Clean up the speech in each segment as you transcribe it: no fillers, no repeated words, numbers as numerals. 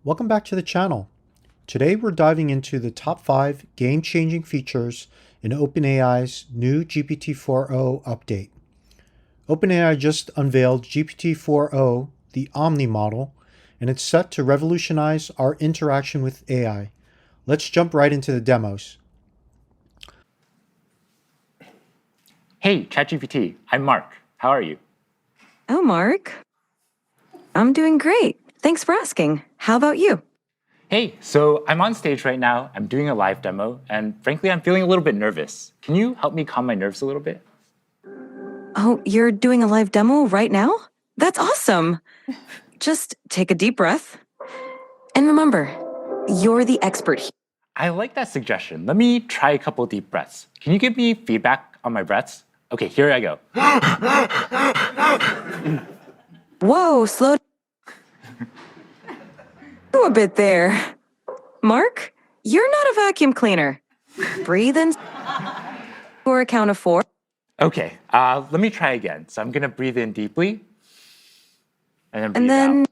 Welcome back to the channel. Today we're diving into the top 5 game-changing features in OpenAI's new GPT-4o update. OpenAI just unveiled GPT-4o, the Omnimodel, and it's set to revolutionize our interaction with AI. Let's jump right into the demos. Hey, ChatGPT, I'm Mark. How are you? Oh, Mark. I'm doing great. Thanks for asking. How about you? Hey, so I'm on stage right now. I'm doing a live demo, and frankly, I'm feeling a little bit nervous. Can you help me calm my nerves a little bit? Oh, you're doing a live demo right now? That's awesome. Just take a deep breath. And remember, you're the expert here. I like that suggestion. Let me try a couple deep breaths. Can you give me feedback on my breaths? Okay, here I go. Whoa, slow down a bit there. Mark, you're not a vacuum cleaner. Breathe in for a count of 4. Okay, let me try again. So I'm gonna breathe in deeply, and then breathe And then out.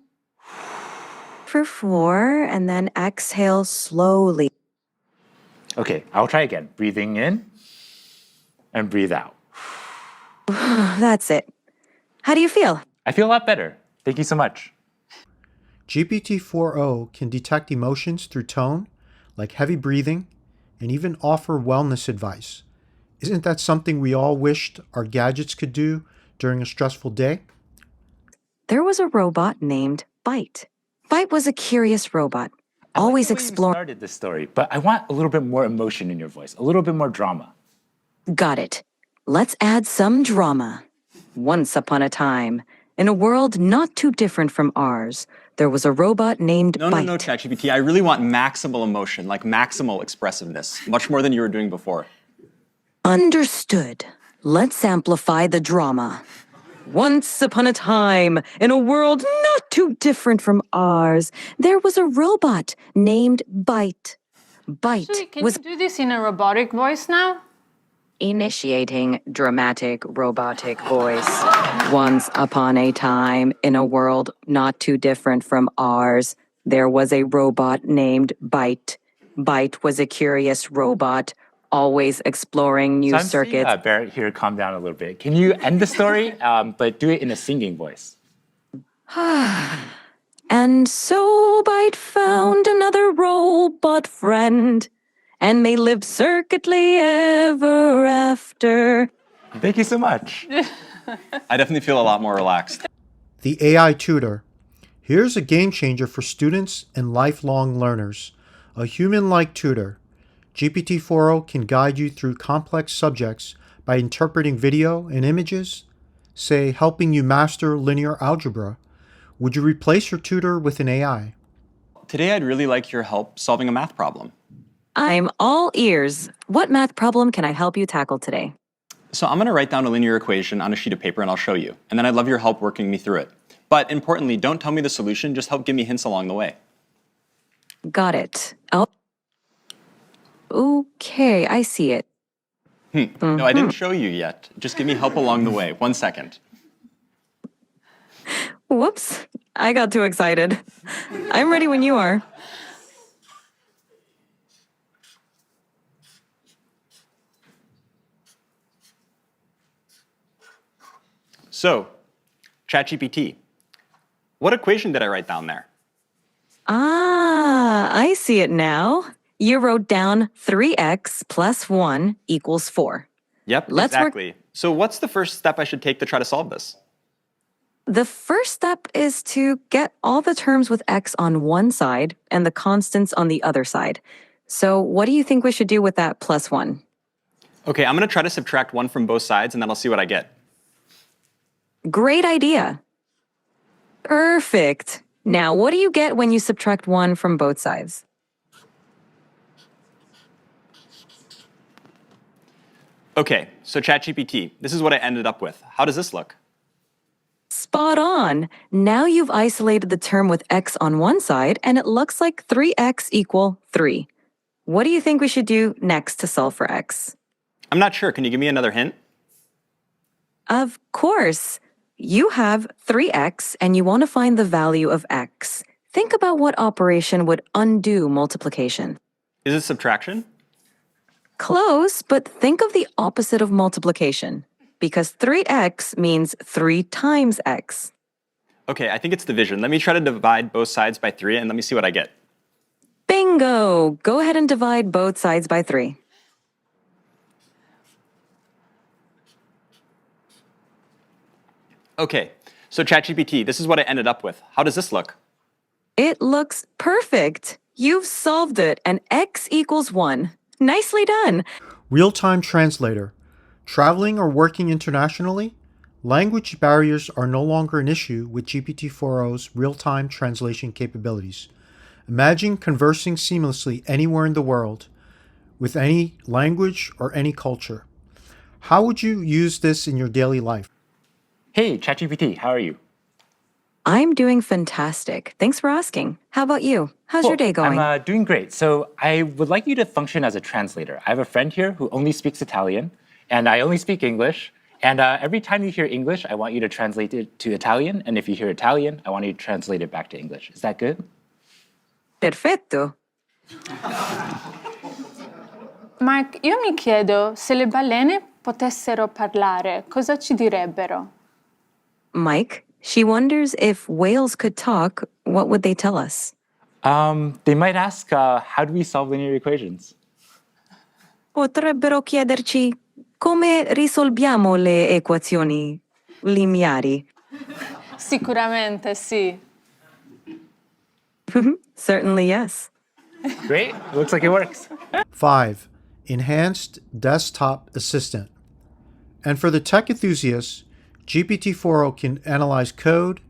for 4, and then exhale slowly. Okay, I'll try again. Breathing in, and breathe out. That's it. How do you feel? I feel a lot better. Thank you so much. GPT-4o can detect emotions through tone, like heavy breathing, and even offer wellness advice. Isn't that something we all wished our gadgets could do during a stressful day? There was a robot named Byte. Byte was a curious robot, I always like the way you exploring. started this story, but I want a little bit more emotion in your voice, a little bit more drama. Got it. Let's add some drama. Once upon a time, in a world not too different from ours, there was a robot named Byte. No, ChatGPT. I really want maximal emotion, like maximal expressiveness, much more than you were doing before. Understood. Let's amplify the drama. Once upon a time, in a world not too different from ours, there was a robot named Byte. Byte Actually, can was you do this in a robotic voice now? initiating dramatic robotic voice. Once upon a time, in a world not too different from ours, there was a robot named Byte. Byte was a curious robot, always exploring new So I'm circuits. seeing Barrett here calm down a little bit. Can you end the story, but do it in a singing voice? And so Byte found another robot friend, and they lived circuitly ever after. Thank you so much. I definitely feel a lot more relaxed. The AI Tutor. Here's a game changer for students and lifelong learners. A human-like tutor. GPT-4o can guide you through complex subjects by interpreting video and images, say helping you master linear algebra. Would you replace your tutor with an AI? Today, I'd really like your help solving a math problem. I'm all ears. What math problem can I help you tackle today? So I'm going to write down a linear equation on a sheet of paper and I'll show you. And then I'd love your help working me through it. But importantly, don't tell me the solution, just help give me hints along the way. Got it. Oh. Okay, I see it. No, I didn't show you yet. Just give me help along the way. 1 second. Whoops, I got too excited. I'm ready when you are. So, ChatGPT, what equation did I write down there? Ah, I see it now. You wrote down 3x plus 1 equals 4. Yep, Let's work- exactly. So what's the first step I should take to try to solve this? The first step is to get all the terms with x on one side and the constants on the other side. So what do you think we should do with that plus 1? Okay, I'm going to try to subtract 1 from both sides and then I'll see what I get. Great idea. Perfect. Now, what do you get when you subtract 1 from both sides? Okay, so ChatGPT, this is what I ended up with. How does this look? Spot on. Now you've isolated the term with x on one side, and it looks like 3x equal 3. What do you think we should do next to solve for x? I'm not sure. Can you give me another hint? Of course. You have 3x, and you want to find the value of x. Think about what operation would undo multiplication. Is it subtraction? Close, but think of the opposite of multiplication, because 3x means 3 times x. Okay, I think it's division. Let me try to divide both sides by 3 and let me see what I get. Bingo! Go ahead and divide both sides by 3. Okay, so ChatGPT, this is what I ended up with. How does this look? It looks perfect. You've solved it, and x equals 1. Nicely done. RealTime Translator. Traveling or working internationally? Language barriers are no longer an issue with GPT-4o's real-time translation capabilities. Imagine conversing seamlessly anywhere in the world, with any language or any culture. How would you use this in your daily life? Hey, ChatGPT, how are you? I'm doing fantastic. Thanks for asking. How about you? How's your day going? I'm doing great. So I would like you to function as a translator. I have a friend here who only speaks Italian, and I only speak English. And every time you hear English, I want you to translate it to Italian. And if you hear Italian, I want you to translate it back to English. Is that good? Perfetto. Mark, io mi chiedo se le balene potessero parlare, cosa ci direbbero? Mike, she wonders if whales could talk, what would they tell us? They might ask, how do we solve linear equations? Potrebbero chiederci come risolviamo le equazioni lineari. Sicuramente sì. Certainly, yes. Great, it looks like it works. 5. Enhanced Desktop Assistant. And for the tech enthusiasts, GPT-4o can analyze code,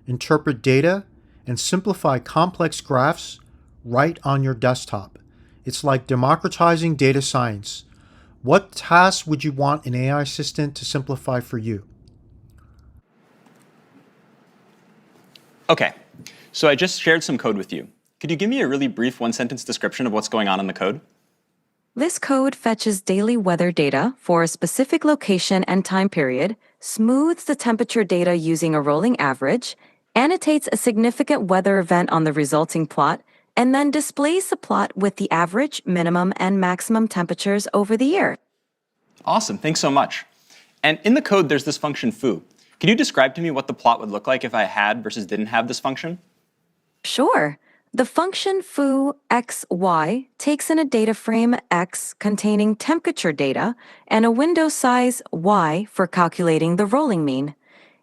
interpret data, and simplify complex graphs right on your desktop. It's like democratizing data science. What tasks would you want an AI assistant to simplify for you? Okay, so I just shared some code with you. Could you give me a really brief one-sentence description of what's going on in the code? This code fetches daily weather data for a specific location and time period, smooths the temperature data using a rolling average, annotates a significant weather event on the resulting plot, and then displays the plot with the average, minimum, and maximum temperatures over the year. Awesome, thanks so much. And in the code, there's this function foo. Could you describe to me what the plot would look like if I had versus didn't have this function? Sure. The function foo xy takes in a data frame x containing temperature data and a window size y for calculating the rolling mean.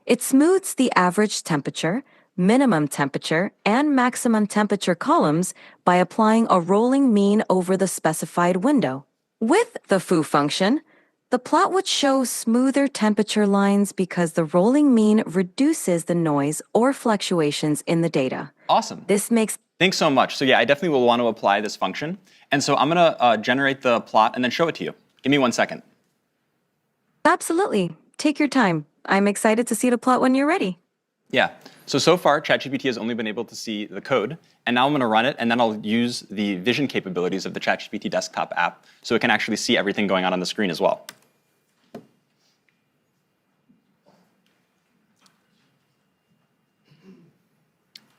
It smooths the average temperature, minimum temperature, and maximum temperature columns by applying a rolling mean over the specified window. With the foo function, the plot would show smoother temperature lines because the rolling mean reduces the noise or fluctuations in the data. Awesome. This makes Thanks so much. So yeah, I definitely will want to apply this function. And so I'm going to generate the plot and then show it to you. Give me 1 second. Absolutely. Take your time. I'm excited to see the plot when you're ready. Yeah. So far, ChatGPT has only been able to see the code. And now I'm going to run it, and then I'll use the vision capabilities of the ChatGPT desktop app so it can actually see everything going on the screen as well.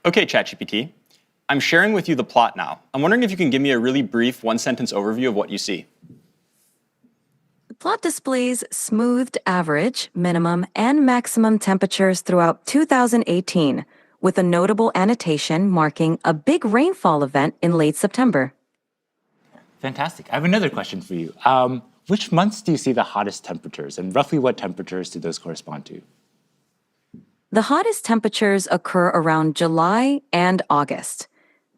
Okay, ChatGPT. I'm sharing with you the plot now. I'm wondering if you can give me a really brief one-sentence overview of what you see. The plot displays smoothed average, minimum, and maximum temperatures throughout 2018, with a notable annotation marking a big rainfall event in late September. Fantastic. I have another question for you. Which months do you see the hottest temperatures, and roughly what temperatures do those correspond to? The hottest temperatures occur around July and August.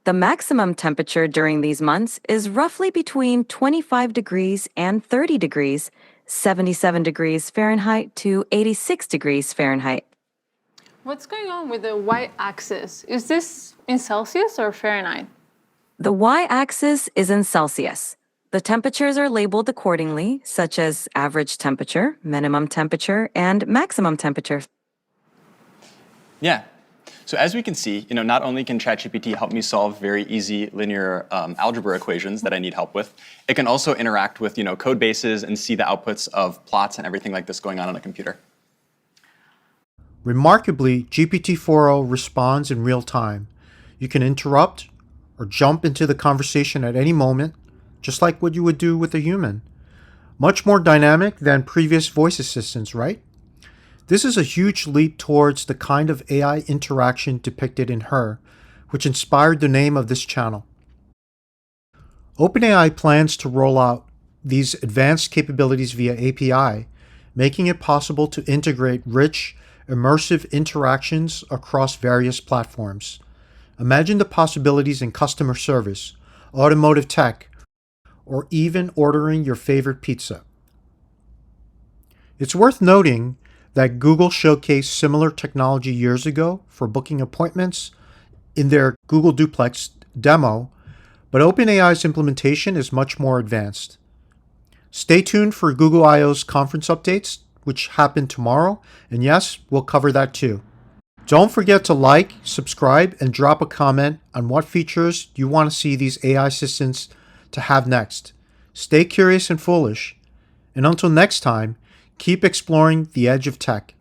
The maximum temperature during these months is roughly between 25 degrees and 30 degrees, 77 degrees Fahrenheit to 86 degrees Fahrenheit. What's going on with the y-axis? Is this in Celsius or Fahrenheit? The y-axis is in Celsius. The temperatures are labeled accordingly, such as average temperature, minimum temperature, and maximum temperature. Yeah. So as we can see, not only can ChatGPT help me solve very easy linear algebra equations that I need help with, it can also interact with code bases and see the outputs of plots and everything like this going on a computer. Remarkably, GPT-4o responds in real time. You can interrupt or jump into the conversation at any moment, just like what you would do with a human. Much more dynamic than previous voice assistants, right? This is a huge leap towards the kind of AI interaction depicted in Her, which inspired the name of this channel. OpenAI plans to roll out these advanced capabilities via API, making it possible to integrate rich, immersive interactions across various platforms. Imagine the possibilities in customer service, automotive tech, or even ordering your favorite pizza. It's worth noting that Google showcased similar technology years ago for booking appointments in their Google Duplex demo, but OpenAI's implementation is much more advanced. Stay tuned for Google I/O's conference updates, which happen tomorrow, and yes, we'll cover that too. Don't forget to like, subscribe, and drop a comment on what features you want to see these AI assistants to have next. Stay curious and foolish, and until next time, keep exploring the edge of tech.